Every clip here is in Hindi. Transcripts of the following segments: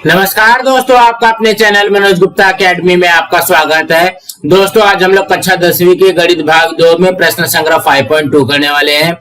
नमस्कार दोस्तों, आपका अपने चैनल मनोज गुप्ता अकेडमी में आपका स्वागत है। दोस्तों आज हम लोग कक्षा 10वीं के गणित भाग 2 में प्रश्न संग्रह 5.2 करने वाले हैं।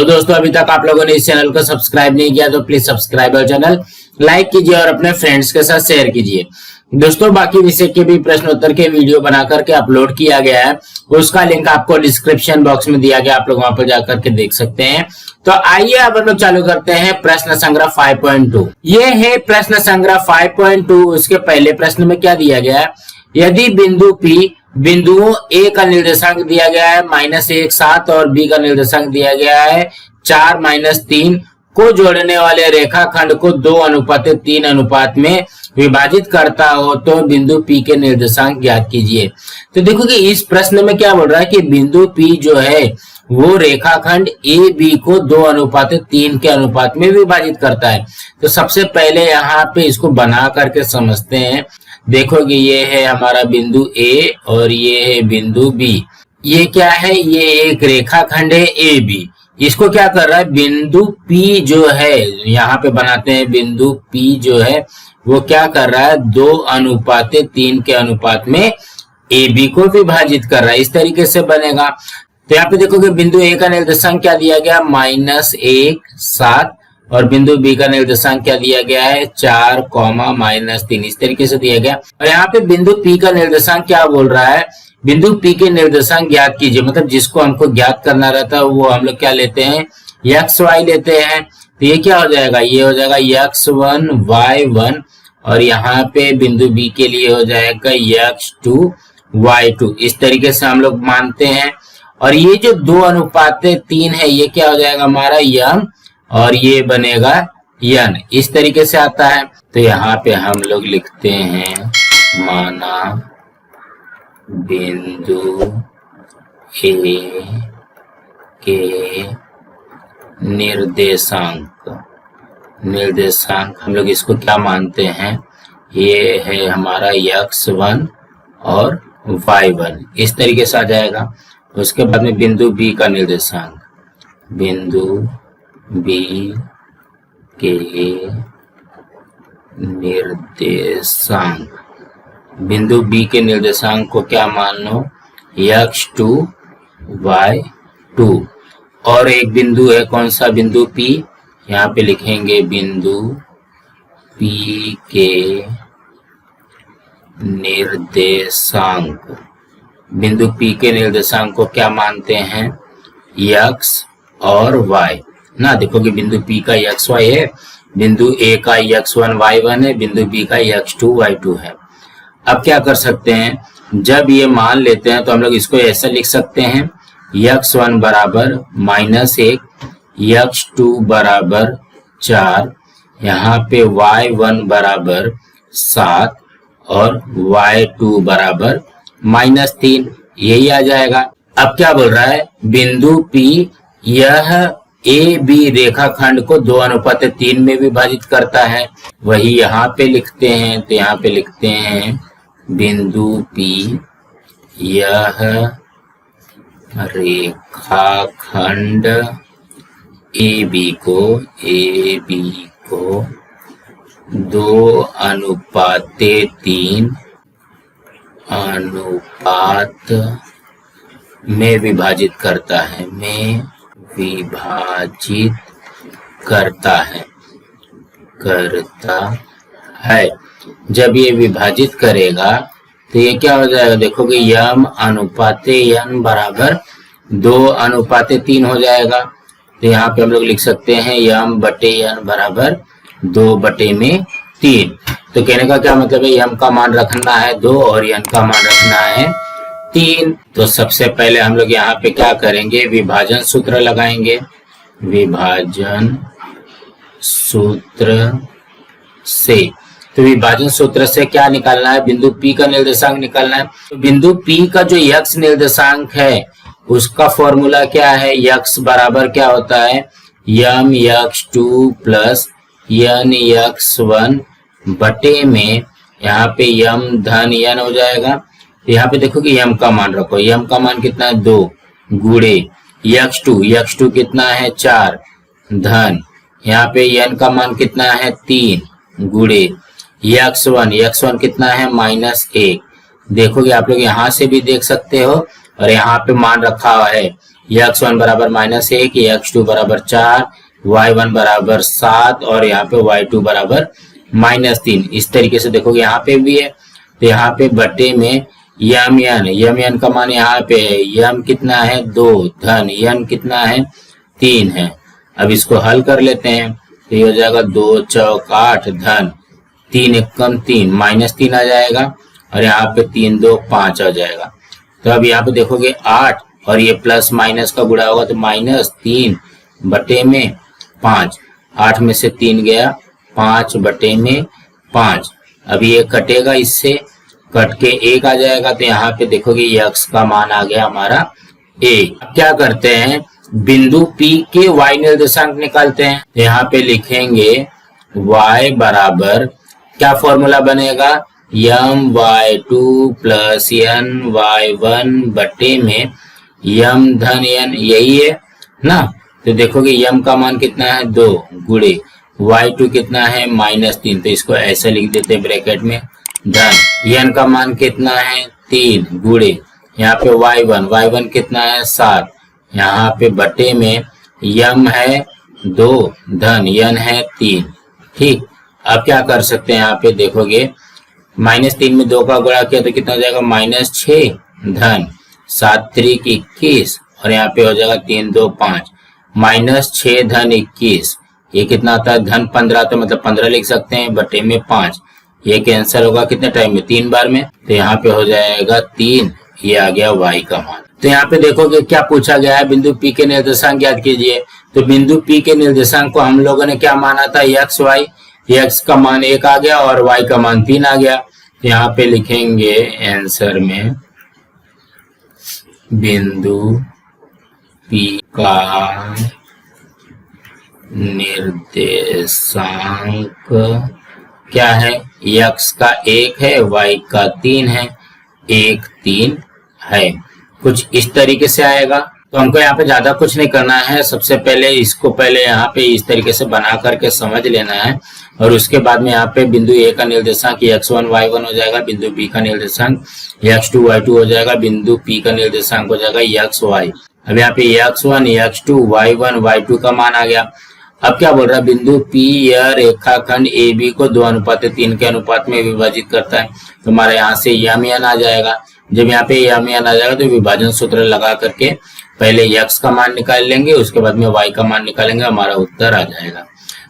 दोस्तों अभी तक आप लोगों ने इस चैनल को सब्सक्राइब नहीं किया तो प्लीज सब्सक्राइब और चैनल लाइक कीजिए और अपने फ्रेंड्स के साथ शेयर कीजिए। दोस्तों बाकी विषय के भी प्रश्न उत्तर के वीडियो बना करके अपलोड किया गया है, उसका लिंक आपको डिस्क्रिप्शन बॉक्स में दिया गया, आप लोग वहां पर जाकर के देख सकते हैं। तो आइए अब हम लोग चालू करते हैं प्रश्न संग्रह 5.2। ये है प्रश्न संग्रह 5.2। उसके पहले प्रश्न में क्या दिया गया है, यदि बिंदु P बिंदुओं A का निर्देशांक दिया गया है -1 7 और B का निर्देशांक दिया गया है 4 -3 को जोड़ने वाले रेखाखंड को 2:3 अनुपात में विभाजित करता हो तो बिंदु P के निर्देशांक ज्ञात कीजिए। तो देखो कि इस प्रश्न में क्या बोल रहा है कि बिंदु P जो है वो रेखाखंड AB को 2:3 के अनुपात में विभाजित करता है। तो सबसे पहले यहाँ पे इसको बना करके समझते हैं। देखो कि ये है हमारा बिंदु A और ये है बिंदु B। ये क्या है, ये एक रेखाखंड है AB। इसको क्या कर रहा है, बिंदु P जो है यहाँ पे बनाते हैं, बिंदु P जो है वो क्या कर रहा है 2:3 के अनुपात में AB को विभाजित कर रहा है। इस तरीके से बनेगा। तो यहाँ पे देखो कि बिंदु A का निर्देशांक क्या दिया गया -1 7 और बिंदु B का निर्देशांक क्या दिया गया है 4, -3 इस तरीके से दिया गया। और यहाँ पे बिंदु P का निर्देशांक क्या बोल रहा है, बिंदु P के निर्देशांक ज्ञात कीजिए। मतलब जिसको हमको ज्ञात करना रहता है वो हम लोग क्या लेते हैं, XY लेते हैं। तो ये क्या हो जाएगा, ये हो जाएगा X1 Y1 और यहाँ पे बिंदु B के लिए हो जाएगा X2 Y2। इस तरीके से हम लोग मानते हैं। और ये जो 2:3 है ये क्या हो जाएगा हमारा M और ये बनेगा N। इस तरीके से आता है। तो यहाँ पे हम लोग लिखते हैं माना बिंदु A के निर्देशांक हम लोग इसको क्या मानते हैं, ये है हमारा X1 और Y1। इस तरीके से आ जाएगा। उसके बाद में बिंदु B का निर्देशांक, बिंदु B के निर्देशांक, बिंदु B के निर्देशांक को क्या मान लो X2 Y2। और एक बिंदु है, कौन सा बिंदु P, यहाँ पे लिखेंगे बिंदु P के निर्देशांक। बिंदु P के निर्देशांक को क्या मानते हैं X और Y ना। देखो कि बिंदु P का XY है, बिंदु A का X1 Y1 है, बिंदु B का X2 Y2 है। अब क्या कर सकते हैं, जब ये मान लेते हैं तो हम लोग इसको ऐसे लिख सकते हैं X1 बराबर -1, X2 बराबर 4, यहाँ पे Y1 बराबर 7 और Y2 बराबर -3, यही आ जाएगा। अब क्या बोल रहा है, बिंदु P यह AB रेखाखंड को 2:3 में विभाजित करता है। वही यहाँ पे लिखते हैं। तो यहाँ पे लिखते हैं बिंदु P यह रेखाखंड AB को 2:3 अनुपात में विभाजित करता है। जब ये विभाजित करेगा तो ये क्या हो जाएगा, देखो कि M अनुपात N बराबर 2:3 हो जाएगा। तो यहाँ पे हम लोग लिख सकते हैं M/N बराबर 2/3। तो कहने का क्या मतलब है, M का मान रखना है 2 और N का मान रखना है 3। तो सबसे पहले हम लोग यहाँ पे क्या करेंगे, विभाजन सूत्र लगाएंगे। विभाजन सूत्र से, तो विभाजन सूत्र से क्या निकालना है, बिंदु P का निर्देशांक निकालना है। तो बिंदु P का जो X निर्देशांक है उसका फॉर्मूला क्या है, X बराबर क्या होता है MX2 प्लस NX1 बटे में यहाँ पे M धन N हो जाएगा। यहाँ पे देखो कि M का मान रखो, M का मान कितना है 2 गुणे x2 कितना है 4 धन यहाँ पे n का मान कितना है 3 गुणे x1 कितना है -1। देखोगे आप लोग यहाँ से भी देख सकते हो और यहाँ पे मान रखा हुआ है x1 बराबर -1, x2 बराबर 4, y1 बराबर 7 और यहाँ पे y2 बराबर -3। इस तरीके से देखोगे यहाँ पे भी है। तो यहाँ पे बटे में यम का मान यहाँ पे है, यम कितना है 2, धन यन कितना है 3 है। अब इसको हल कर लेते हैं तो ये हो जाएगा 2 चौक 8 धन 3 एकम 3 -3 आ जाएगा और यहाँ पे 3 2 5 आ जाएगा। तो अब यहाँ पे देखोगे 8 और ये प्लस माइनस का गुणा होगा तो -3 बटे में 5, 8 में से 3 गया 5 बटे में 5। अब ये कटेगा, इससे कट के 1 आ जाएगा। तो यहाँ पे देखोगे x का मान आ गया हमारा 1। क्या करते हैं बिंदु P के y निर्देशांक निकालते हैं। तो यहाँ पे लिखेंगे y बराबर क्या फॉर्मूला बनेगा my2 प्लस ny1 बटे में यम धन n, यही है ना। तो देखोगे यम का मान कितना है 2 गुणे y2 कितना है -3, तो इसको ऐसे लिख देते हैं ब्रैकेट में धन n का मान कितना है 3 गुणे यहाँ पे y1 कितना है 7, यहाँ पे बटे में यम है 2 धन n है 3। ठीक, अब क्या कर सकते हैं यहाँ पे देखोगे -3 में 2 का गुणा किया तो कितना हो जाएगा -6 धन 7 3 21 और यहाँ पे हो जाएगा 3 2 5 -6 धन 21। ये कितना आता है धन 15, तो मतलब 15 लिख सकते हैं बटे में 5। ये कैंसिल होगा कितने टाइम में 3 बार में, तो यहाँ पे हो जाएगा 3। ये आ गया y का मान। तो यहाँ पे देखोगे क्या पूछा गया है बिंदु P के निर्देशांक ज्ञात कीजिए। तो बिंदु P के निर्देशांक को हम लोगों ने क्या माना था x y, x का मान 1 आ गया और y का मान 3 आ गया। तो यहाँ पे लिखेंगे आंसर में बिंदु P का निर्देशांक क्या है, x का 1 है y का 3 है, 1 3 है। कुछ इस तरीके से आएगा। तो हमको यहाँ पे ज्यादा कुछ नहीं करना है, सबसे पहले इसको पहले यहाँ पे इस तरीके से बना करके समझ लेना है और उसके बाद में यहाँ पे बिंदु A का निर्देशांक x1 y1 हो जाएगा, बिंदु B का निर्देशांक x2 y2 हो जाएगा, बिंदु P का निर्देशांक हो जाएगा x y। अब यहाँ पे x1 x2 y1 y2 का मान आ गया। अब क्या बोल रहा है बिंदु P यह रेखाखंड AB को 2:3 के अनुपात में विभाजित करता है। तो हमारा यहाँ से यम n आ जाएगा। जब यहाँ पे यम n आ जाएगा तो विभाजन सूत्र लगा करके पहले x का मान निकाल लेंगे, उसके बाद में y का मान निकालेंगे, हमारा उत्तर आ जाएगा।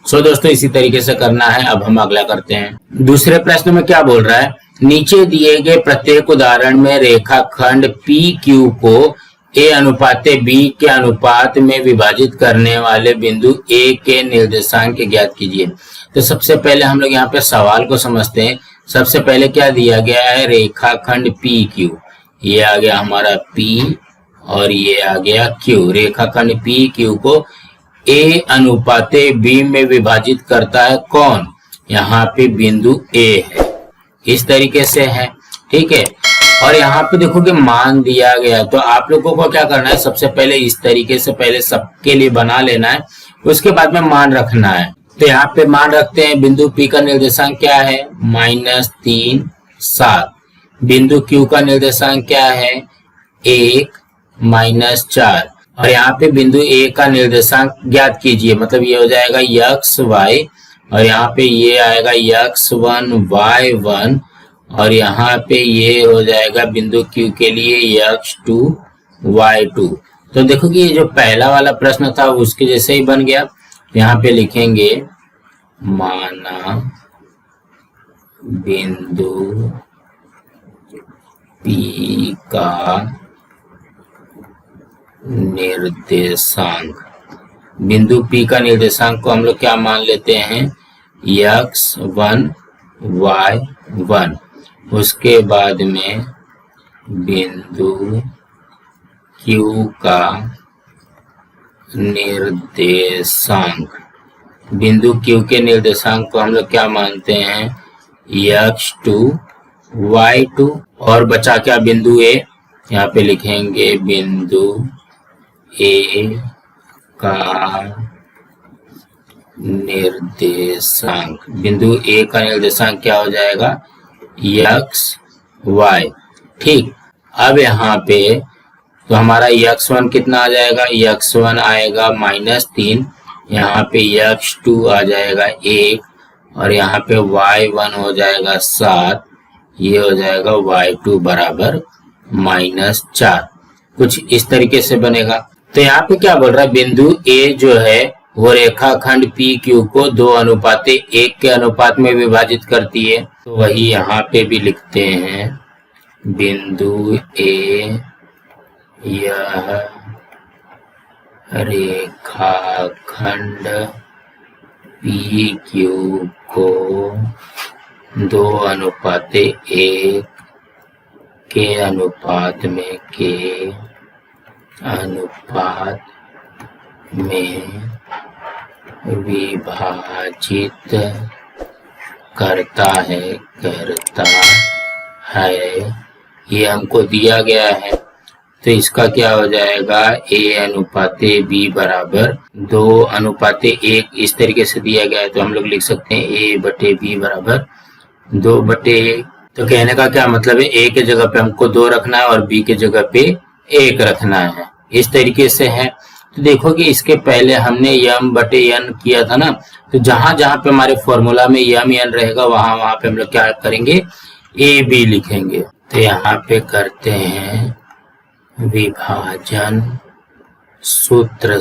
सो दोस्तों इसी तरीके से करना है। अब हम अगला करते हैं। दूसरे प्रश्न में क्या बोल रहा है, नीचे दिए गए प्रत्येक उदाहरण में रेखाखंड PQ को A अनुपात B के अनुपात में विभाजित करने वाले बिंदु A के निर्देशांक ज्ञात कीजिए। तो सबसे पहले हम लोग यहाँ पे सवाल को समझते हैं। सबसे पहले क्या दिया गया है, रेखाखंड PQ, ये आ गया हमारा P और ये आ गया Q। रेखाखंड PQ को A अनुपात B में विभाजित करता है कौन, यहाँ पे बिंदु A है, इस तरीके से है। ठीक है, और यहाँ पे देखोगे मान दिया गया, तो आप लोगों को क्या करना है, सबसे पहले इस तरीके से पहले सबके लिए बना लेना है, उसके बाद में मान रखना है। तो यहाँ पे मान रखते हैं, बिंदु P का निर्देशांक क्या है -3 7, बिंदु Q का निर्देशांक क्या है 1 -4 और यहाँ पे बिंदु A का निर्देशांक ज्ञात कीजिए। मतलब ये हो जाएगा x y और यहाँ पे ये आएगा x1 y1 और यहाँ पे ये हो जाएगा बिंदु Q के लिए x2 y2। तो देखो कि ये जो पहला वाला प्रश्न था उसके जैसे ही बन गया। यहाँ पे लिखेंगे माना बिंदु P का निर्देशांक, बिंदु P का निर्देशांक को हम लोग क्या मान लेते हैं x1 y1, उसके बाद में बिंदु Q का निर्देशांक, बिंदु Q के निर्देशांक को हम लोग क्या मानते हैं x2 y2 और बचा क्या बिंदु A, यहाँ पे लिखेंगे बिंदु A का निर्देशांक, बिंदु ए का निर्देशांक क्या हो जाएगा, x y। ठीक, अब यहाँ पे तो हमारा x1 कितना आ जाएगा, x1 आएगा -3, यहाँ पे x2 आ जाएगा 1 और यहाँ पे y1 हो जाएगा 7, ये हो जाएगा y2 बराबर -4। कुछ इस तरीके से बनेगा। तो यहाँ पे क्या बोल रहा है, बिंदु ए जो है वो रेखाखंड PQ को 2:1 के अनुपात में विभाजित करती है। तो वही यहाँ पे भी लिखते हैं, बिंदु ए यह रेखाखंड PQ को 2:1 के अनुपात में विभाजित करता है, ये हमको दिया गया है। तो इसका क्या हो जाएगा, A/B बराबर 2:1 इस तरीके से दिया गया है। तो हम लोग लिख सकते हैं A/B बराबर 2/1। तो कहने का क्या मतलब है, A के जगह पे हमको 2 रखना है और B के जगह पे 1 रखना है, इस तरीके से है। तो देखो कि इसके पहले हमने m/n किया था ना, तो जहां जहां पे हमारे फॉर्मूला में m/n रहेगा वहां पे हम लोग क्या करेंगे, AB लिखेंगे। तो यहाँ पे करते हैं विभाजन सूत्र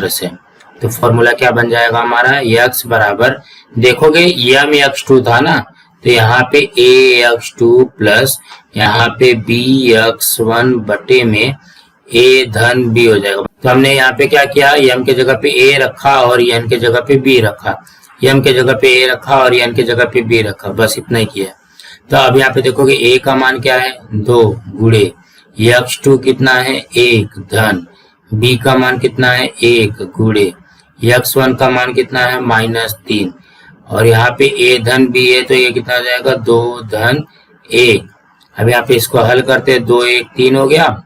से। तो फॉर्मूला क्या बन जाएगा हमारा, x बराबर, देखोगे x2 था ना, तो यहाँ पे ax2 प्लस यहाँ पे bx1 बटे में a धन b हो जाएगा। तो हमने यहाँ पे क्या किया, m के जगह पे a रखा और n के जगह पे b रखा, m के जगह पे a रखा और n के जगह पे b रखा, बस इतना ही किया। तो अब यहाँ पे देखोगे a का मान क्या है, 2 गुणे x2 कितना है, 1 धन b का मान कितना है, 1 गुणे x1 का मान कितना है, -3 और यहाँ पे a धन b है तो ये कितना हो जाएगा, 2 धन 1। अब यहाँ पे इसको हल करते हैं, 2 1 3 हो गया,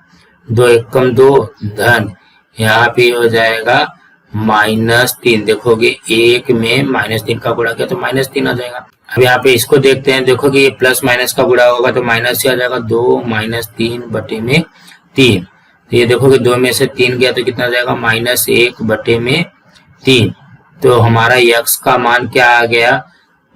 2 1 कम 2 धन यहाँ पे हो जाएगा -3। देखोगे 1 में -3 का गुणा किया तो -3 आ जाएगा। अब यहाँ पे इसको देखते हैं, देखो कि ये प्लस माइनस का गुणा होगा तो माइनस से आ जाएगा, 2 -3 बटे में 3। तो ये देखो कि 2 में से 3 गया तो कितना आ जाएगा, -1 बटे में 3। तो हमारा x का मान क्या आ गया,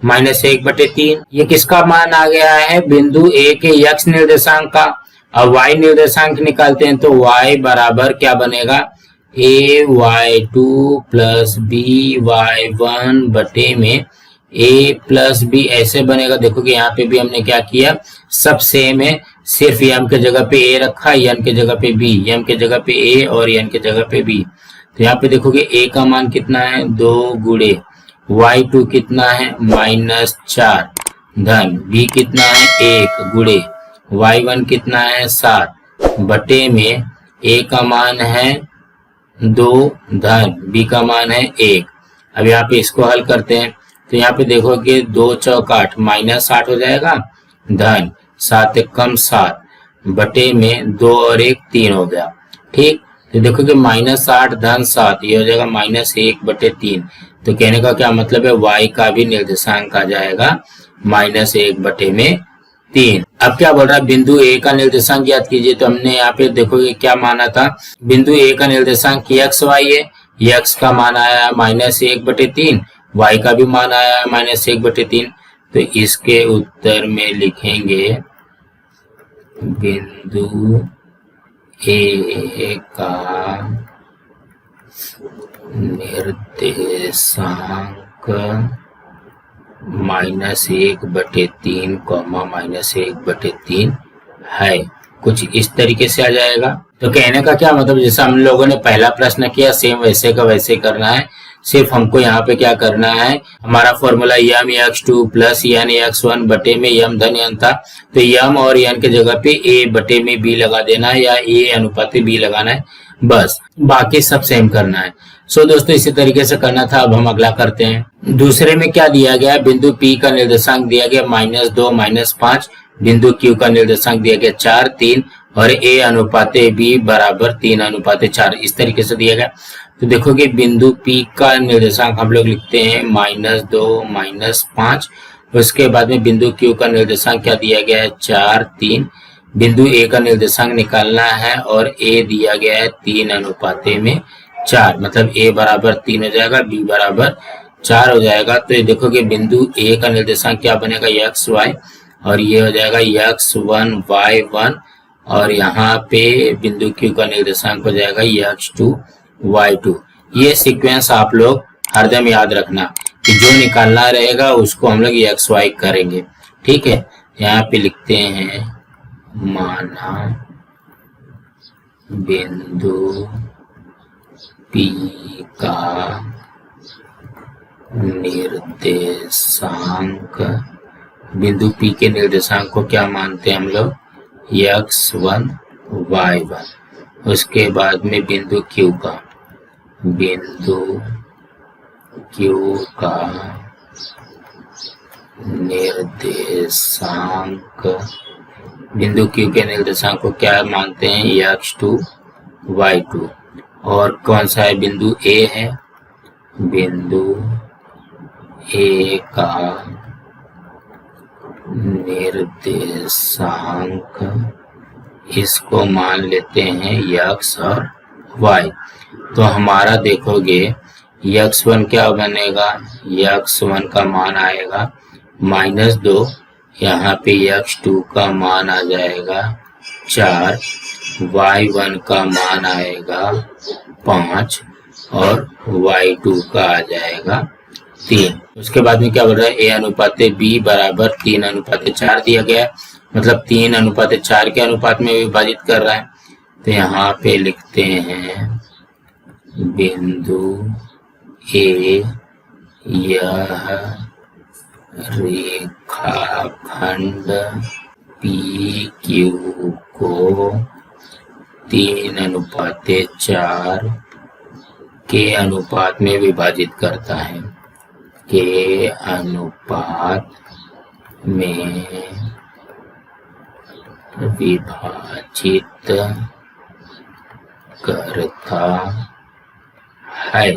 -1 बटे 3। ये किसका मान आ गया है, बिंदु A के x निर्देशांक का। अब y निर्देशांक निकालते हैं तो y बराबर क्या बनेगा, ay2 प्लस by1 बटे में a प्लस b ऐसे बनेगा। देखो कि यहाँ पे भी हमने क्या किया, सब सेम है, सिर्फ m के जगह पे a रखा, n के जगह पे b, m के जगह पे a और n के जगह पे b। तो यहाँ पे देखोगे a का मान कितना है, 2 गुणे y2 कितना है, -4 धन b कितना है, 1 गुणे y1 कितना है, 7 बटे में a का मान है 2 धन b का मान है 1। अब यहाँ पे इसको हल करते हैं तो यहाँ पे देखोगे 2 चौक 8 -8 हो जाएगा धन 7 कम 7 बटे में 2 और 1 3 हो गया। ठीक, तो देखोगे -8 धन 7 ये हो जाएगा -1 बटे 3। तो कहने का क्या मतलब है, y का भी निर्देशांक आ जाएगा -1 बटे में 3। अब क्या बोल रहा है, बिंदु A का निर्देशांक याद कीजिए। तो हमने यहाँ पे देखोगे क्या माना था, बिंदु A का निर्देशांक x y है, x का मान आया -1 बटे 3, y का भी मान आया -1 बटे 3। तो इसके उत्तर में लिखेंगे बिंदु A का निर्देशांक -1 बटे 3, -1 बटे 3 है। कुछ इस तरीके से आ जाएगा। तो कहने का क्या मतलब, जैसा हम लोगों ने पहला प्रश्न किया सेम वैसे का वैसे करना है। सिर्फ हमको यहाँ पे क्या करना है, हमारा फॉर्मूला m(x2) प्लस n(x1) बटे में m धन n था, तो m और n के जगह पे a बटे में b लगा देना है या a अनुपात b लगाना है, बस बाकी सब सेम करना है। सो दोस्तों इसी तरीके से करना था। अब हम अगला करते हैं। दूसरे में क्या दिया गया, बिंदु P का निर्देशांक दिया गया -2 -5, बिंदु Q का निर्देशांक दिया गया 4 3 और a अनुपात b बराबर 3:4 इस तरीके से दिया गया। तो देखोगे बिंदु P का निर्देशांक हम लोग लिखते हैं -2 -5। उसके बाद में बिंदु Q का निर्देशांक क्या दिया गया है 4 3। बिंदु A का निर्देशांक निकालना है और A दिया गया है 3:4, मतलब A बराबर 3 हो जाएगा, B बराबर 4 हो जाएगा। तो ये देखोगे बिंदु A का निर्देशांक क्या बनेगा x y, और ये हो जाएगा x1 y1, और यहाँ पे बिंदु Q का निर्देशांक हो जाएगा x2 y2। ये सीक्वेंस आप लोग हरदम याद रखना कि जो निकालना रहेगा उसको हम लोग x y करेंगे, ठीक है। यहाँ पे लिखते हैं माना बिंदु P का निर्देशांक, बिंदु P के निर्देशांक को क्या मानते हैं हम लोग x1 y1। उसके बाद में बिंदु Q का निर्देशांक, बिंदु Q के निर्देशांक को क्या मानते हैं x2 y2। और कौन सा है बिंदु A है, बिंदु A का निर्देशांक इसको मान लेते हैं x और y। तो हमारा देखोगे x1 क्या बनेगा, x1 का मान आएगा -2, यहाँ पे x2 का मान आ जाएगा 4, y1 का मान आएगा 5 और y2 का आ जाएगा 3। उसके बाद में क्या बोल रहा है a अनुपात b बराबर 3:4 दिया गया है, मतलब 3:4 के अनुपात में विभाजित कर रहा है। तो यहाँ पे लिखते हैं बिंदु A यह रेखाखंड PQ को 3:4 के अनुपात में विभाजित करता है, के अनुपात में विभाजित करता है।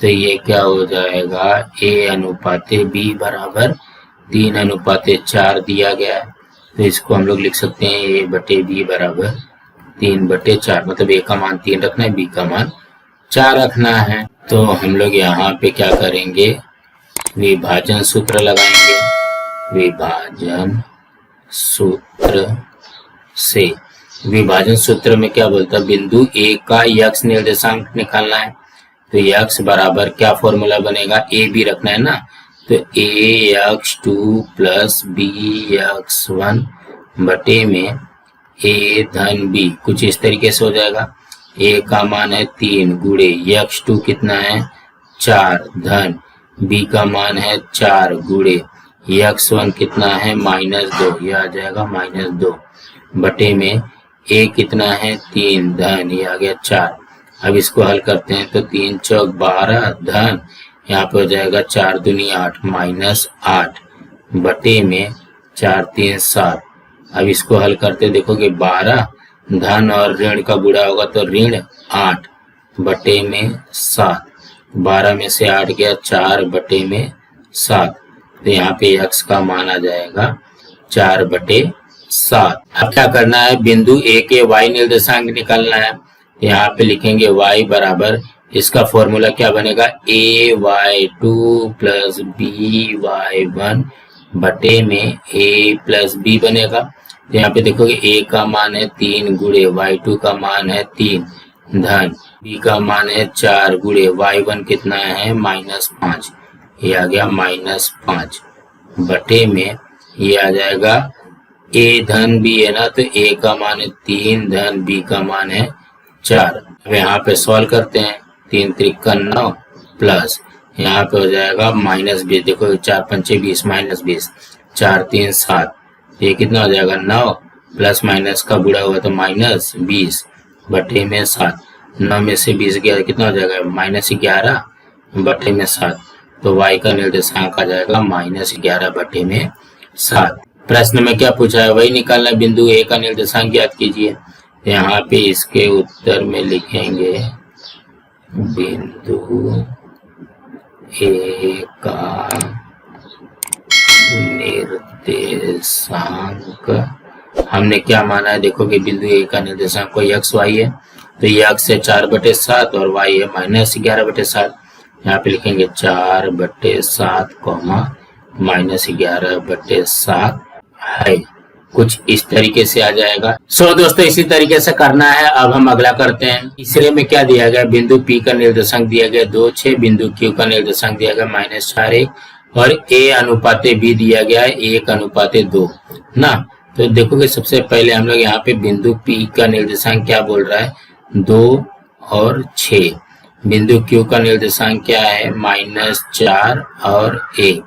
तो ये क्या हो जाएगा a अनुपात b बराबर 3:4 दिया गया है। तो इसको हम लोग लिख सकते हैं a बटे b बराबर 3/4, मतलब a का मान 3 रखना है, b का मान 4 रखना है। तो हम लोग यहाँ पे क्या करेंगे, विभाजन सूत्र लगाएंगे। विभाजन सूत्र से, विभाजन सूत्र में क्या बोलता है, बिंदु A का x निर्देशांक निकालना है। तो x बराबर क्या फॉर्मूला बनेगा, a b रखना है ना, तो ax2 प्लस bx1 बटे में a धन b, कुछ इस तरीके से हो जाएगा। a का मान है 3 गुणे x2 कितना है 4 धन b का मान है 4 गुणे x1 कितना है -2, यह आ जाएगा -2 बटे में a कितना है 3 धन, ये आ गया 4। अब इसको हल करते हैं तो 3 चौक 12 धन, यहाँ पे हो जाएगा 4 दूनी 8 -8 बटे में 4 3 7। अब इसको हल करते देखोगे 12 धन और ऋण का गुणा होगा तो ऋण 8 बटे में 7, 12 में से 8 गया 4 बटे में 7। तो यहाँ पे x का मान आ जाएगा 4/7। अब क्या करना है, बिंदु A के y निर्देशांक निकालना है। यहाँ पे लिखेंगे y बराबर, इसका फॉर्मूला क्या बनेगा, ay2 प्लस by1 बटे में a प्लस b बनेगा। तो यहाँ पे देखोगे a का मान है 3 गुणे y2 का मान है 3 धन b का मान है 4 गुणे y1 कितना है -5, ये आ गया -5 बटे में ये आ जाएगा a धन b है ना, तो a का मान है 3 धन b का मान है 4। अब यहाँ पे सॉल्व करते हैं, 3 त्रिक 9 प्लस यहाँ पे हो जाएगा -20, देखो 4 पंचे 20 -20, 4 3 7, ये कितना हो जाएगा 9 प्लस माइनस का बुरा हुआ तो -20 बटे में 7, 9 में से 20 गया कितना हो जाएगा -11 बटे में 7। तो y का निर्देशांक आ जाएगा -11 बटे में 7। प्रश्न में क्या पूछा है वही निकालना। बिंदु ए का निर्देशांक ज्ञात कीजिए। यहाँ पे इसके उत्तर में लिखेंगे बिंदु ए का निर्देशांक हमने क्या माना है, देखो कि बिंदु ए का निर्देशांक कोई एक्स वाई है, तो ये एक्स है 4/7 और वाई है -11/7। यहाँ पे लिखेंगे 4/7 -11/7 है। कुछ इस तरीके से आ जाएगा। सो दोस्तों इसी तरीके से करना है। अब हम अगला करते हैं। तीसरे में क्या दिया गया, बिंदु P का निर्देशांक दिया गया 2, 6, बिंदु Q का निर्देशांक दिया गया -4, 1 और A अनुपाते B दिया गया है 1:2 ना। तो देखो कि सबसे पहले हम लोग यहाँ पे बिंदु P का निर्देशांक क्या बोल रहा है 2 और 6। बिंदु Q का निर्देशांक क्या है -4 और 1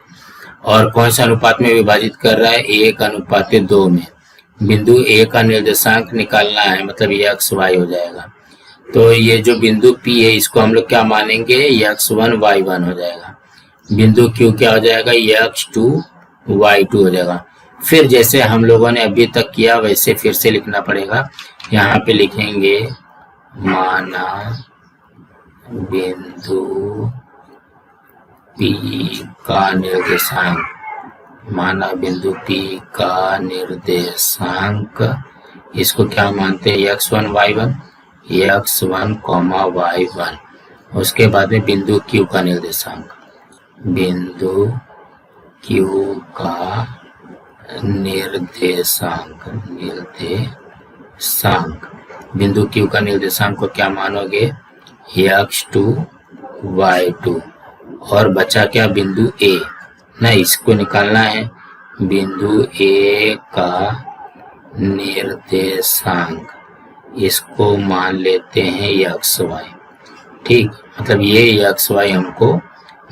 और कौन सा अनुपात में विभाजित कर रहा है 1:2 में। बिंदु A का निर्देशांक निकालना है, मतलब ये x y हो जाएगा। तो ये जो बिंदु P है इसको हम लोग क्या मानेंगे x1 y1 हो जाएगा। बिंदु Q क्या हो जाएगा x2 y2 हो जाएगा। फिर जैसे हम लोगों ने अभी तक किया वैसे फिर से लिखना पड़ेगा। यहाँ पे लिखेंगे माना बिंदु P का निर्देशांक, माना बिंदु P का निर्देशांक, इसको क्या मानते हैं x1 y1, x1, y1। उसके बाद में बिंदु Q का निर्देशांक, बिंदु Q का निर्देशांक बिंदु Q का निर्देशांक को क्या मानोगे x2 y2 और बचा क्या बिंदु A ना, इसको निकालना है। बिंदु A का निर्देशांक इसको मान लेते हैं xy, ठीक, मतलब ये xy हमको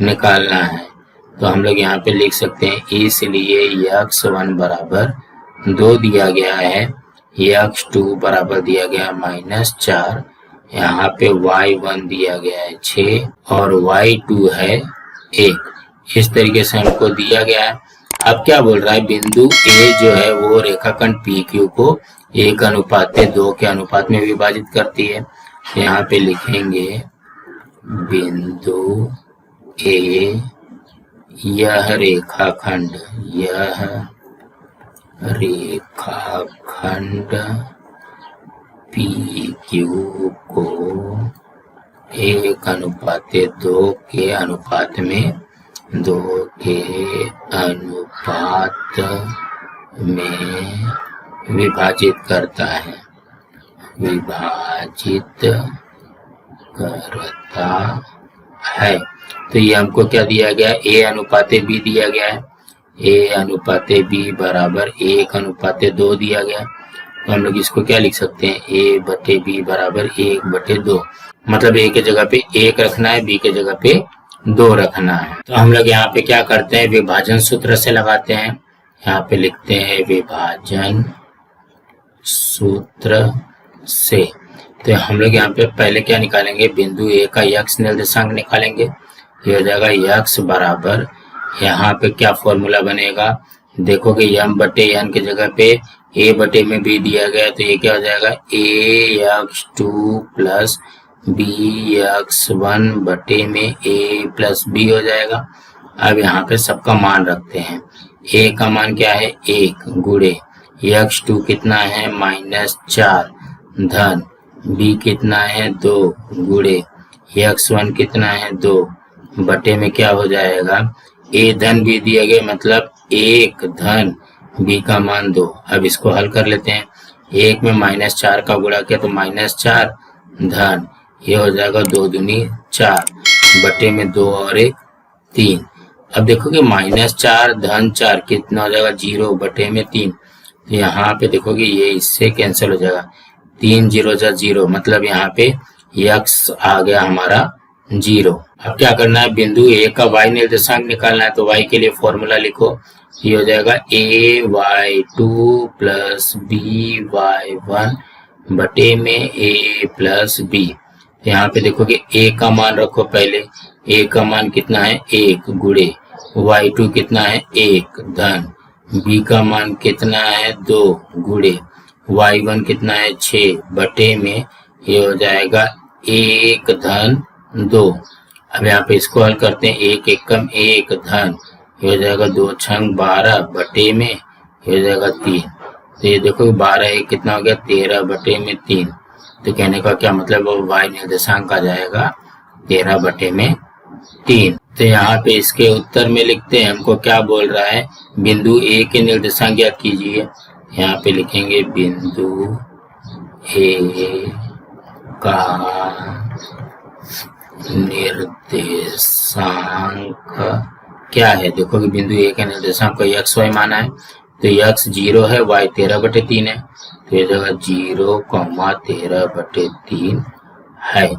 निकालना है। तो हम लोग यहाँ पे लिख सकते हैं इसलिए x1 बराबर 2 दिया गया है, x2 बराबर दिया गया -4, यहाँ पे y1 दिया गया है 6 और y2 है 1। इस तरीके से हमको दिया गया है। अब क्या बोल रहा है बिंदु A जो है वो रेखाखंड PQ को 1:2 के अनुपात में विभाजित करती है। यहाँ पे लिखेंगे बिंदु A, यह रेखाखंड PQ को 1:2 के अनुपात में विभाजित करता है, तो ये हमको क्या दिया गया A/B दिया गया है। A/B बराबर 1:2 दिया गया। तो हम लोग इसको क्या लिख सकते हैं A/B बराबर 1/2, मतलब A के जगह पे 1 रखना है, B के जगह पे 2 रखना है। तो हम लोग यहाँ पे क्या करते हैं विभाजन सूत्र से लगाते हैं। यहाँ पे लिखते हैं विभाजन सूत्र से। तो हम लोग यहाँ पे पहले क्या निकालेंगे बिंदु A का x निर्देशांक निकालेंगे। ये हो जाएगा x बराबर, यहाँ पे क्या फॉर्मूला बनेगा देखो कि m/n के जगह पे A/B दिया गया, तो ये क्या हो जाएगा AX2 प्लस BX1 बटे में A प्लस B हो जाएगा। अब यहाँ पे सबका मान रखते हैं। A का मान क्या है 1 गुणे x2 कितना है -4 धन B कितना है 2 गुणे x1 कितना है 2 बटे में क्या हो जाएगा A धन B दिया गया, मतलब 1 धन B का मान 2। अब इसको हल कर लेते हैं। 1 में -4 का गुणा किया तो -4 धन ये हो जाएगा 2 दूनी 4 बटे में 2 और 1 3। अब देखो कि -4 धन 4 कितना हो जाएगा 0 बटे में 3। तो यहाँ पे देखो कि ये इससे कैंसिल हो जाएगा, 3 0 जा 0, मतलब यहाँ पे x आ गया हमारा 0। अब क्या करना है बिंदु A का y निर्देशांक निकालना है। तो y के लिए फॉर्मूला लिखो, ये हो जाएगा AY2 प्लस BY1 बटे में A प्लस B। यहाँ पे देखो कि A का मान रखो पहले, A का मान कितना है 1 गुणे y2 कितना है 1 धन बी का मान कितना है 2 गुणे y1 कितना है 6 बटे में ये हो जाएगा 1 धन 2। अब यहाँ पे इसको हल करते हैं, 1 एकम 1 धन ये हो जाएगा 2 छंग 12 बटे में ये हो जाएगा 3। तो ये देखो 12 1 कितना हो गया 13 बटे में 3। तो कहने का क्या मतलब y निर्देशांक आ जाएगा 13 बटे में 3। तो यहाँ पे इसके उत्तर में लिखते हैं, हमको क्या बोल रहा है, बिंदु ए के निर्देशांक ज्ञात कीजिए। यहाँ पे लिखेंगे बिंदु ए का निर्देशांक क्या है। देखो कि बिंदु ए का निर्देशांक को x y माना है, तो x 0 है, y 13 बटे 3 है, तो ये जगह 0, 13 बटे 3 है।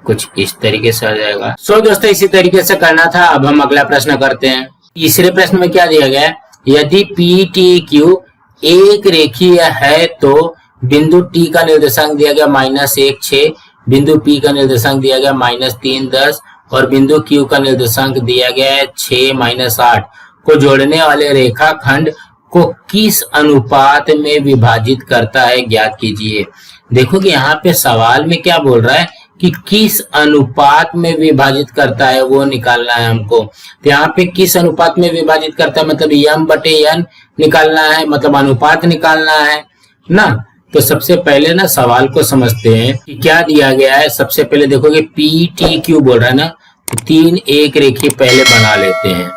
कुछ इस तरीके से आ जाएगा। सो दोस्तों इसी तरीके से करना था। अब हम अगला प्रश्न करते हैं। तीसरे प्रश्न में क्या दिया गया है, यदि पी टी क्यू एक रेखीय है तो बिंदु टी का निर्देशांक दिया गया -1 6, बिंदु पी का निर्देशांक दिया गया -3 10 और बिंदु क्यू का निर्देशांक दिया गया है 6 8 को जोड़ने वाले रेखाखंड को किस अनुपात में विभाजित करता है ज्ञात कीजिए। देखो कि यहाँ पे सवाल में क्या बोल रहा है कि किस अनुपात में विभाजित करता है वो निकालना है हमको। तो यहाँ पे किस अनुपात में विभाजित करता है मतलब m बटे n निकालना है, मतलब अनुपात निकालना है ना। तो सबसे पहले ना सवाल को समझते हैं कि क्या दिया गया है। सबसे पहले देखोगे पी टी क्यू बोल रहा है ना, तो 3 एक रेखी पहले बना लेते हैं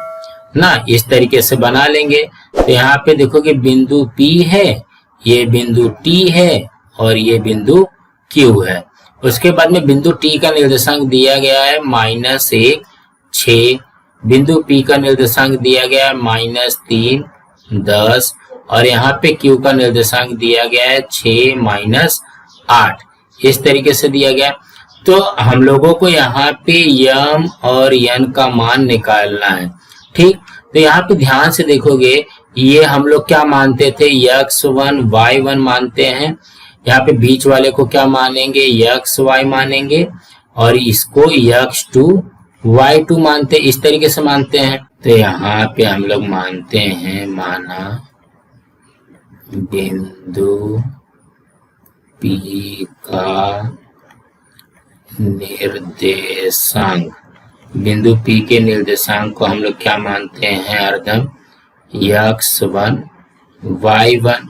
ना, इस तरीके से बना लेंगे। तो यहाँ पे देखोगे बिंदु P है, ये बिंदु T है और ये बिंदु Q है। उसके बाद में बिंदु T का निर्देशांक दिया गया है -1 6, बिंदु P का निर्देशांक दिया गया है -3 10 और यहाँ पे Q का निर्देशांक दिया गया है 6 8, इस तरीके से दिया गया। तो हम लोगों को यहाँ पे m और n का मान निकालना है, ठीक। तो यहाँ पे ध्यान से देखोगे, ये हम लोग क्या मानते थे, x1 y1 मानते हैं। यहाँ पे बीच वाले को क्या मानेंगे, xy मानेंगे और इसको x2 y2 मानते, इस तरीके से मानते हैं। तो यहाँ पे हम लोग मानते हैं, माना बिंदु P का निर्देशांक, बिंदु P के निर्देशांक को हम लोग क्या मानते हैं, हरदम x1 y1,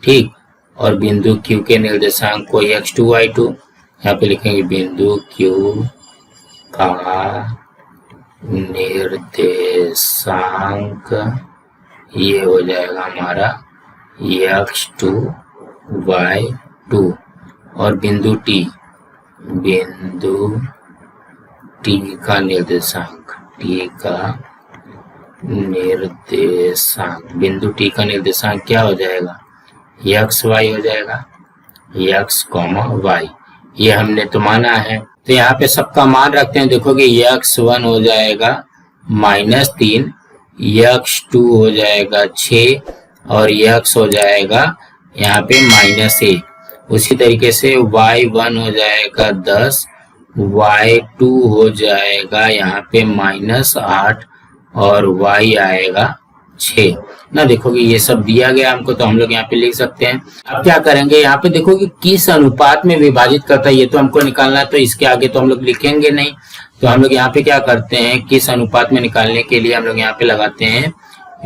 ठीक। और बिंदु Q के निर्देशांक को x2 y2। यहाँ पे लिखेंगे बिंदु Q का निर्देशांक ये हो जाएगा हमारा x2 y2 और बिंदु T का निर्देशांक, बिंदु T का निर्देशांक क्या हो जाएगा, xy हो जाएगा, x, y, ये हमने तो माना है। तो यहाँ पे सबका मान रखते हैं। देखोगे x1 हो जाएगा -3, x2 हो जाएगा 6 और x हो जाएगा यहाँ पे -1। उसी तरीके से y1 हो जाएगा 10, y2 हो जाएगा यहाँ पे -8 और y आएगा 6 ना। देखोगे ये सब दिया गया हमको, तो हम लोग यहाँ पे लिख सकते हैं। अब क्या करेंगे, यहाँ पे देखोगे किस अनुपात में विभाजित करता है, ये तो हमको निकालना है, तो इसके आगे तो हम लोग लिखेंगे नहीं। तो हम लोग यहाँ पे क्या करते हैं, किस अनुपात में निकालने के लिए हम लोग यहाँ पे लगाते हैं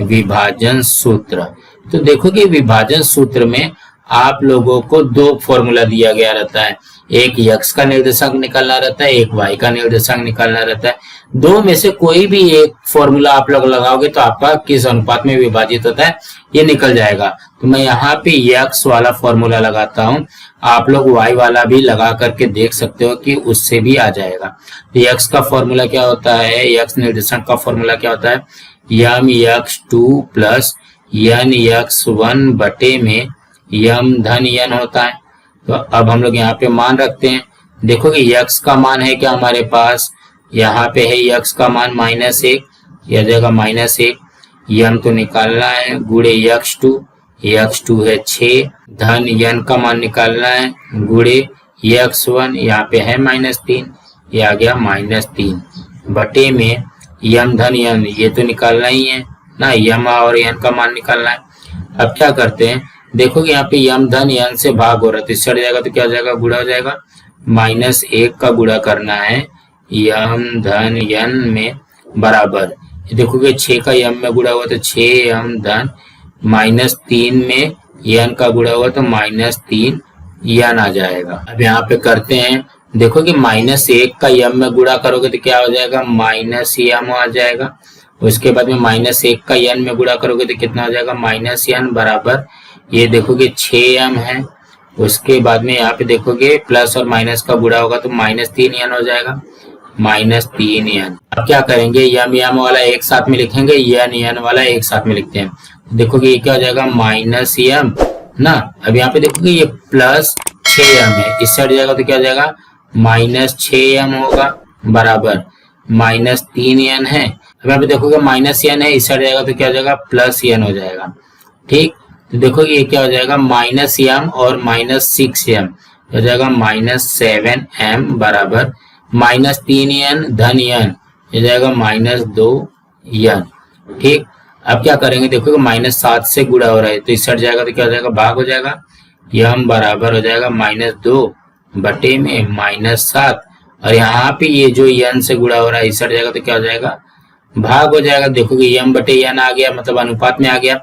विभाजन सूत्र। तो देखोगे विभाजन सूत्र में आप लोगों को 2 फॉर्मूला दिया गया रहता है, एक x का निर्देशांक निकालना रहता है, एक y का निर्देशांक निकालना रहता है। 2 में से कोई भी एक फॉर्मूला आप लोग लगाओगे तो आपका किस अनुपात में विभाजित होता है ये निकल जाएगा। तो मैं यहाँ पे x वाला फॉर्मूला लगाता हूँ, आप लोग y वाला भी लगा करके देख सकते हो कि उससे भी आ जाएगा। तो x का फॉर्मूला क्या होता है, x निर्देशांक का फॉर्मूला क्या होता है, m x2 plus n x1 बटे में m धन n होता है। तो अब हम लोग यहाँ पे मान रखते हैं। देखोगे x का मान है क्या हमारे पास, यहाँ पे है x का मान -1, यह जाएगा -1, m तो निकालना है, गुणे x2 है 6, धन n का मान निकालना है, गुणे x1 यहाँ पे है -3, ये आ गया -3 बटे में m धन n, ये तो निकालना ही है ना, यम और एन का मान निकालना है। अब क्या करते हैं, देखो कि यहाँ पे यम धन एन से भाग हो रहा है तो इससे हट जाएगा तो क्या हो जाएगा, गुणा हो जाएगा। -1 का गुणा करना है यम धन एन में बराबर, देखोगे 6 का यम में गुणा हुआ तो 6 यम धन -3 में एन का गुणा हुआ तो -3 एन आ जाएगा। अब यहाँ पे करते हैं, देखो कि -1 का यम में गुणा करोगे तो क्या हो जाएगा, -m आ जाएगा। उसके बाद में -1 का एन में गुणा करोगे तो कितना हो जाएगा, -n बराबर, ये देखोगे 6m है। उसके बाद में यहाँ पे देखोगे प्लस और माइनस का गुणा होगा तो -3n हो जाएगा, -3n। अब क्या करेंगे, यम वाला एक साथ में लिखेंगे, एन वाला एक साथ में लिखते हैं। देखोगे ये क्या हो जाएगा, -m ना। अब यहाँ पे देखोगे ये प्लस 6m है, इससे हट जाएगा तो क्या हो जाएगा, -6m होगा बराबर -3n है। अब यहाँ पे देखोगे -n है, इससे हट जाएगा तो क्या हो जाएगा, +n हो जाएगा। ठीक, तो देखोगे ये क्या हो जाएगा, -m और -6m हो जाएगा -7m बराबर -3n धन n हो जाएगा -2n। ठीक, अब क्या करेंगे, देखोगे -7 से गुणा हो रहा है तो इससे हट जाएगा तो क्या हो जाएगा, भाग हो जाएगा। यम बराबर हो जाएगा -2 बटे में -7, और यहाँ पे ये जो n से गुणा हो रहा है इससे हट जाएगा तो क्या हो जाएगा, भाग हो जाएगा। देखोगे m बटे n आ गया, मतलब अनुपात में आ गया।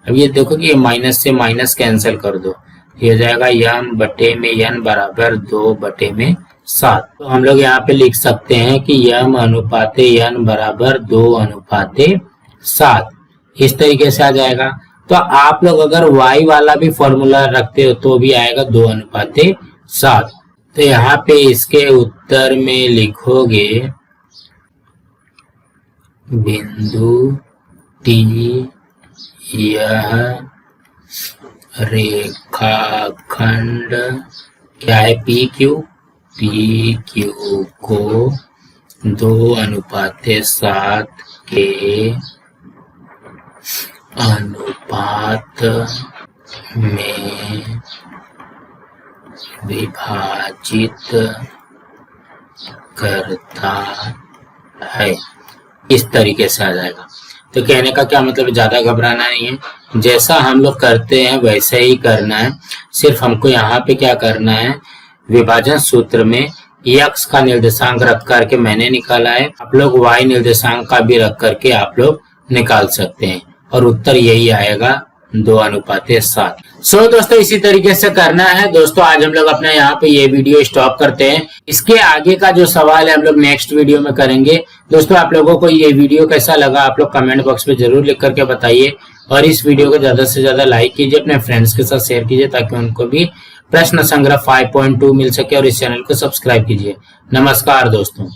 अब ये देखोगे ये माइनस से माइनस कैंसिल कर दो, ये हो जाएगा m बटे में n बराबर 2 बटे में 7। तो हम लोग यहाँ पे लिख सकते हैं कि m अनुपाते n बराबर 2 अनुपाते 7, इस तरीके से आ जाएगा। तो आप लोग अगर y वाला भी फॉर्मूला रखते हो तो भी आएगा 2 अनुपाते 7। तो यहाँ पे इसके उत्तर में लिखोगे बिंदु T यह रेखाखंड क्या है, PQ को 2 अनुपाते 7 के अनुपात में विभाजित करता है, इस तरीके से आ जाएगा। तो कहने का क्या मतलब, ज्यादा घबराना नहीं है, जैसा हम लोग करते हैं वैसे ही करना है। सिर्फ हमको यहाँ पे क्या करना है, विभाजन सूत्र में x का निर्देशांक रख करके मैंने निकाला है, आप लोग y निर्देशांक का भी रख करके आप लोग निकाल सकते हैं, और उत्तर यही आएगा 2 अनुपाते 7। सो दोस्तों इसी तरीके से करना है। दोस्तों आज हम लोग अपना यहाँ पे ये वीडियो स्टॉप करते हैं, इसके आगे का जो सवाल है हम लोग नेक्स्ट वीडियो में करेंगे। दोस्तों आप लोगों को ये वीडियो कैसा लगा आप लोग कमेंट बॉक्स में जरूर लिख करके बताइए, और इस वीडियो को ज्यादा से ज्यादा लाइक कीजिए, अपने फ्रेंड्स के साथ शेयर कीजिए ताकि उनको भी प्रश्न संग्रह 5.2 मिल सके, और इस चैनल को सब्सक्राइब कीजिए। नमस्कार दोस्तों।